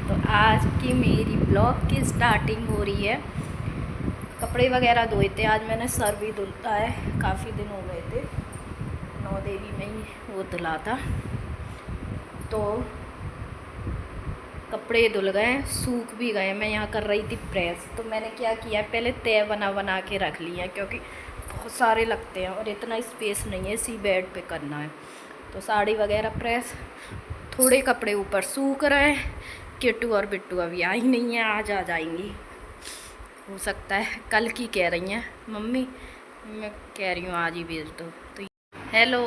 तो आज की मेरी ब्लॉग की स्टार्टिंग हो रही है। कपड़े वगैरह धोए थे, आज मैंने सर भी धुलता है, काफ़ी दिन हो गए थे, नौ देवी में ही वो धुला था। तो कपड़े धुल गए, सूख भी गए। मैं यहाँ कर रही थी प्रेस। तो मैंने क्या किया, पहले तय बना बना के रख लिया, क्योंकि बहुत सारे लगते हैं और इतना स्पेस नहीं है, इसी बेड पे करना है। तो साड़ी वगैरह प्रेस, थोड़े कपड़े ऊपर सूख रहे हैं। किट्टू और बिट्टू अभी आई नहीं है, आज आ जाएंगी, हो सकता है कल की कह रही हैं मम्मी, मैं कह रही हूँ आज ही भेज दो। तो हेलो,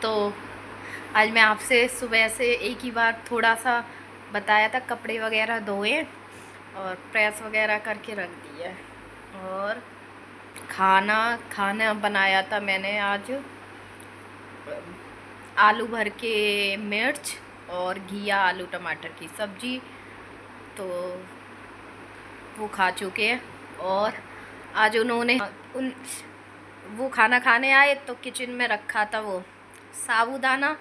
तो आज मैं आपसे सुबह से एक ही बार थोड़ा सा बताया था, कपड़े वगैरह धोए और प्रेस वगैरह करके रख दिया। और खाना बनाया था मैंने आज, आलू भर के मिर्च और घिया आलू टमाटर की सब्जी। तो वो खा चुके हैं। और आज उन्होंने वो खाना खाने आए तो किचन में रखा था वो साबूदाना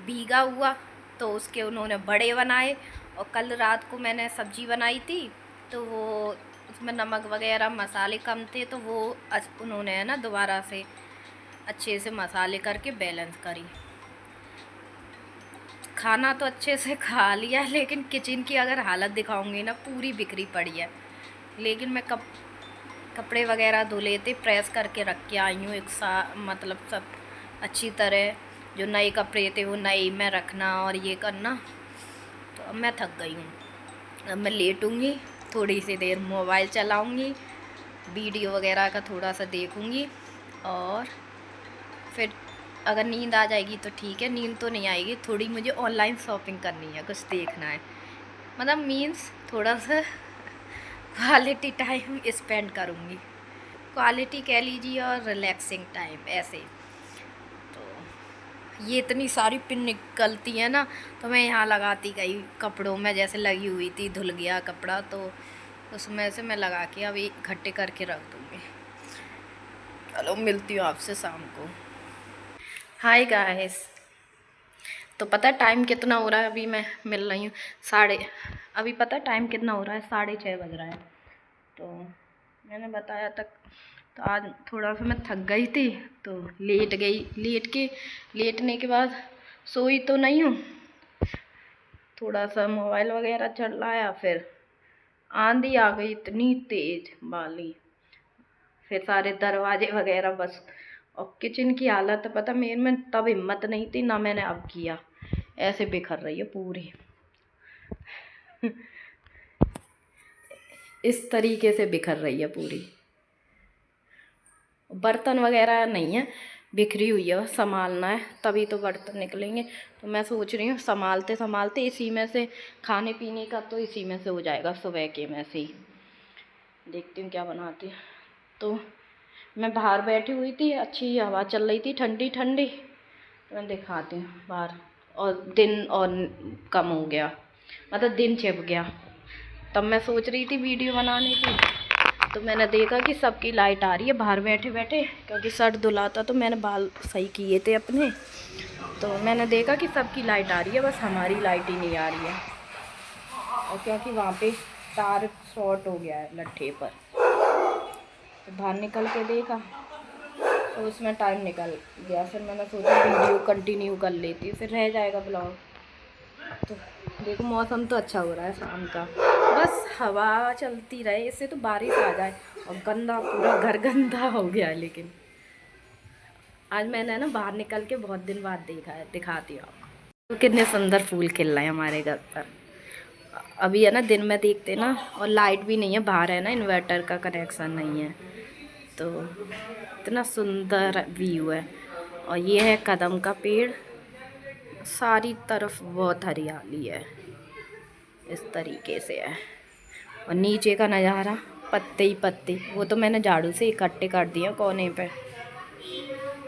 भीगा हुआ, तो उसके उन्होंने बड़े बनाए। और कल रात को मैंने सब्जी बनाई थी, तो वो उसमें नमक वगैरह मसाले कम थे, तो वो उन्होंने है ना दोबारा से अच्छे से मसाले करके बैलेंस करी। खाना तो अच्छे से खा लिया, लेकिन किचन की अगर हालत दिखाऊंगी ना, पूरी बिखरी पड़ी है। लेकिन मैं कपड़े वगैरह धो लेते, प्रेस करके रख के आई हूँ मतलब सब अच्छी तरह। जो नए कपड़े थे वो नए में रखना और ये करना। तो अब मैं थक गई हूँ, अब मैं लेटूँगी, थोड़ी सी देर मोबाइल चलाऊँगी, वीडियो वगैरह का थोड़ा सा देखूँगी, और फिर अगर नींद आ जाएगी तो ठीक है, नींद तो नहीं आएगी। थोड़ी मुझे ऑनलाइन शॉपिंग करनी है, कुछ देखना है, मतलब मीन्स थोड़ा सा क्वालिटी टाइम स्पेंड करूँगी, क्वालिटी कह लीजिए और रिलैक्सिंग टाइम ऐसे। तो ये इतनी सारी पिन निकलती है ना, तो मैं यहाँ लगाती गई कपड़ों में, जैसे लगी हुई थी, धुल गया कपड़ा तो उसमें से मैं लगा के अभी इकट्ठे करके रख दूँगी। चलो मिलती हूँ आपसे शाम को। हाय गाइस, तो पता है टाइम कितना हो रहा है? अभी मैं मिल रही हूँ अभी पता है टाइम कितना हो रहा है? 6:30 बज रहा है। तो मैंने बताया तक, तो आज थोड़ा सा मैं थक गई थी, तो लेट गई। लेटने के बाद सोई तो नहीं हूँ, थोड़ा सा मोबाइल वगैरह चलाया, फिर आंधी आ गई इतनी तेज वाली, फिर सारे दरवाजे वगैरह बस। और किचन की हालत पता, मेरे में तब हिम्मत नहीं थी ना, मैंने अब किया। ऐसे बिखर रही है पूरी इस तरीके से बिखर रही है पूरी। बर्तन वगैरह नहीं है, बिखरी हुई है, बस संभालना है तभी तो बर्तन निकलेंगे। तो मैं सोच रही हूँ संभालते संभालते इसी में से, खाने पीने का तो इसी में से हो जाएगा, सुबह के में से ही देखती हूँ क्या बनाती हूँ। तो मैं बाहर बैठी हुई थी, अच्छी हवा चल रही थी, ठंडी ठंडी। मैं दिखाती हूँ बाहर, और दिन और कम हो गया, मतलब दिन छिप गया। तब मैं सोच रही थी वीडियो बनाने की, तो मैंने देखा कि सबकी लाइट आ रही है बाहर बैठे बैठे, क्योंकि शर्ट धुला था तो मैंने बाल सही किए थे अपने। तो मैंने देखा कि सबकी लाइट आ रही है, बस हमारी लाइट ही नहीं आ रही है। और क्योंकि वहाँ पे तार शॉर्ट हो गया है लट्ठे पर, तो बाहर निकल के देखा तो उसमें टाइम निकल गया। फिर मैंने सोचा वीडियो कंटिन्यू कर लेती, फिर रह जाएगा ब्लॉग। तो देखो मौसम तो अच्छा हो रहा है शाम का, बस हवा चलती रहे, इससे तो बारिश आ जाए। और गंदा, पूरा घर गंदा हो गया है। लेकिन आज मैंने ना बाहर निकल के बहुत दिन बाद देखा है, दिखाती हूँ आपको। तो कितने सुंदर फूल खिल रहे हैं हमारे घर पर। अभी है ना दिन में देखते ना, और लाइट भी नहीं है, बाहर है ना इन्वर्टर का कनेक्शन नहीं है, तो इतना सुंदर व्यू है। और ये है कदम का पेड़, सारी तरफ बहुत हरियाली है, इस तरीके से है। और नीचे का नज़ारा, पत्ते ही पत्ते, वो तो मैंने झाड़ू से इकट्ठे कर दिए कोने पे,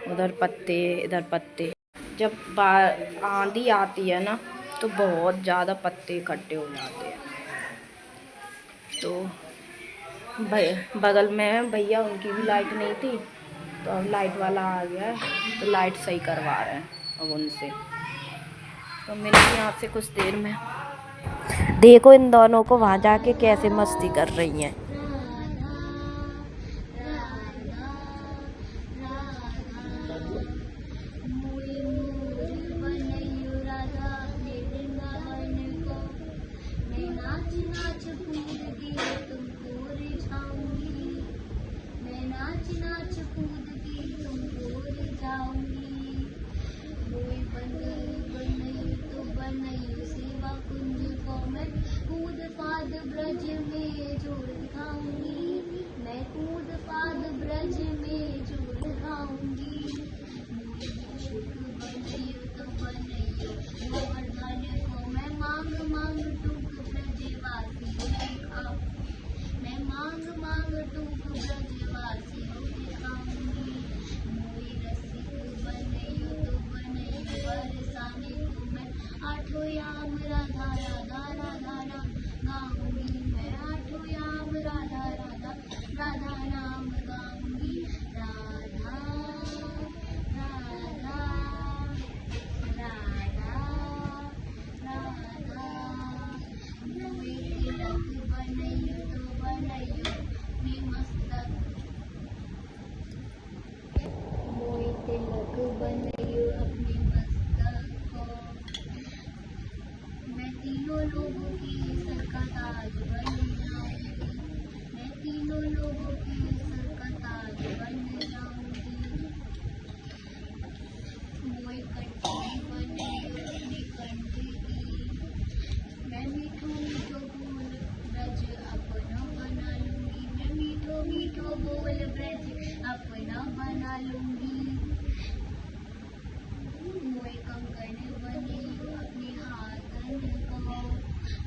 उधर पत्ते इधर पत्ते। जब आंधी आती है ना, तो बहुत ज़्यादा पत्ते इकट्ठे हो जाते हैं। तो बगल में भैया, उनकी भी लाइट नहीं थी, तो अब लाइट वाला आ गया है, तो लाइट सही करवा रहे हैं अब उनसे। तो मिलती हैं आपसे कुछ देर में। देखो इन दोनों को वहाँ जाके कैसे मस्ती कर रही हैं। ब्रज में जोड़ दिखाऊंगी, मैं कूद पाद ब्रज में जोड़ दिखाऊंगी। बनैयो तो बनैयो गोवर्धन को मैं मांग मांग टूक ब्रजवासी दिखाऊं, मैं मांग मांग टूक ब्रजवासी दिखाऊंगी। मोई रसिक बनैयो तो बनैयो बरसाने को मैं आठों याम राधा राधा राधा राम गाऊंगी, मैं आठों याम राधा राधा राधा नाम गाऊंगी। राधा राधा राधा राधा मोई तिलक बनैयो तो बनैयो अपने मस्तक, मोई तिलक बनैयो अपने मस्तक को, मैं तीनों लोगों की सर का ताज बन जाऊंगी, मैं तीनों लोगों की सर का ताज बन जाऊंगी। मोई कंठी बनैयो अपने कंठी की, मैं मीठो मीठो बोल ब्रज अपना बना लूंगी, मैं मीठो मीठो बोल ब्रज अपना बना लूंगी। मोई कंकन बनैयो अपने हाथन को,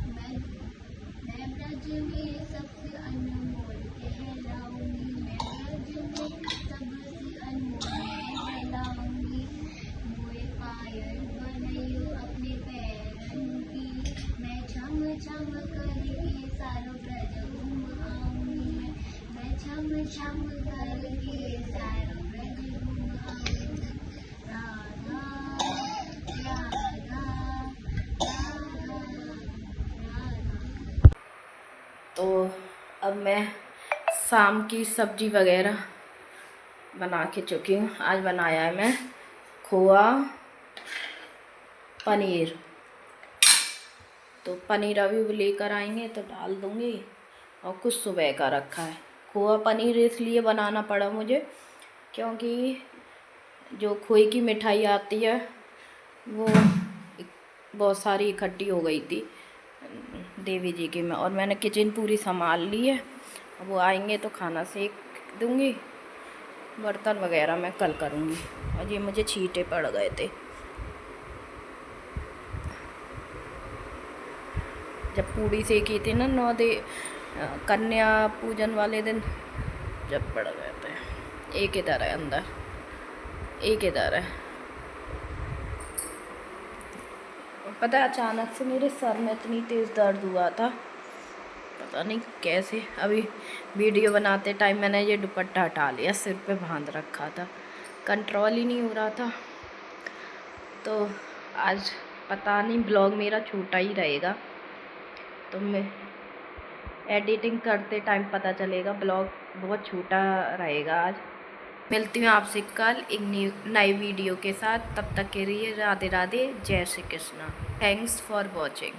मैं ब्रज में सबसे अनमोल कहलाऊंगी, मैं ब्रज में सबसे अनमोल कहलाऊंगी। मोए पायल बनैयो अपने पैरन की, मैं छम छम करके सारो ब्रज घूम आऊंगी, मैं छम छम करके सारो ब्रज घूम आऊंगी। राधा राधा राधा राधा। तो अब मैं शाम की सब्जी वगैरह बना के चुकी हूँ। आज बनाया है मैं खोआ पनीर। तो पनीर अभी लेकर आएंगे तो डाल दूँगी, और कुछ सुबह का रखा है। खोआ पनीर इसलिए बनाना पड़ा मुझे क्योंकि जो खोए की मिठाई आती है वो बहुत सारी इकट्ठी हो गई थी देवी जी की में, और मैंने किचन पूरी संभाल ली है। अब वो आएंगे तो खाना सेक दूँगी, बर्तन वगैरह मैं कल करूँगी। और ये मुझे छींटे पड़ गए थे जब पूड़ी सेकी थी ना कन्या पूजन वाले दिन, जब पड़ गए थे। एक इधर है अंदर, एक इधर है। पता है अचानक से मेरे सर में इतनी तेज़ दर्द हुआ था, पता नहीं कैसे। अभी वीडियो बनाते टाइम मैंने ये दुपट्टा हटा लिया, सिर पे बांध रखा था, कंट्रोल ही नहीं हो रहा था। तो आज पता नहीं ब्लॉग मेरा छोटा ही रहेगा, तो मैं एडिटिंग करते टाइम पता चलेगा, ब्लॉग बहुत छोटा रहेगा आज। मिलती हूँ आपसे कल एक नई वीडियो के साथ। तब तक के लिए राधे राधे, जय Shri Krishna. Thanks for watching.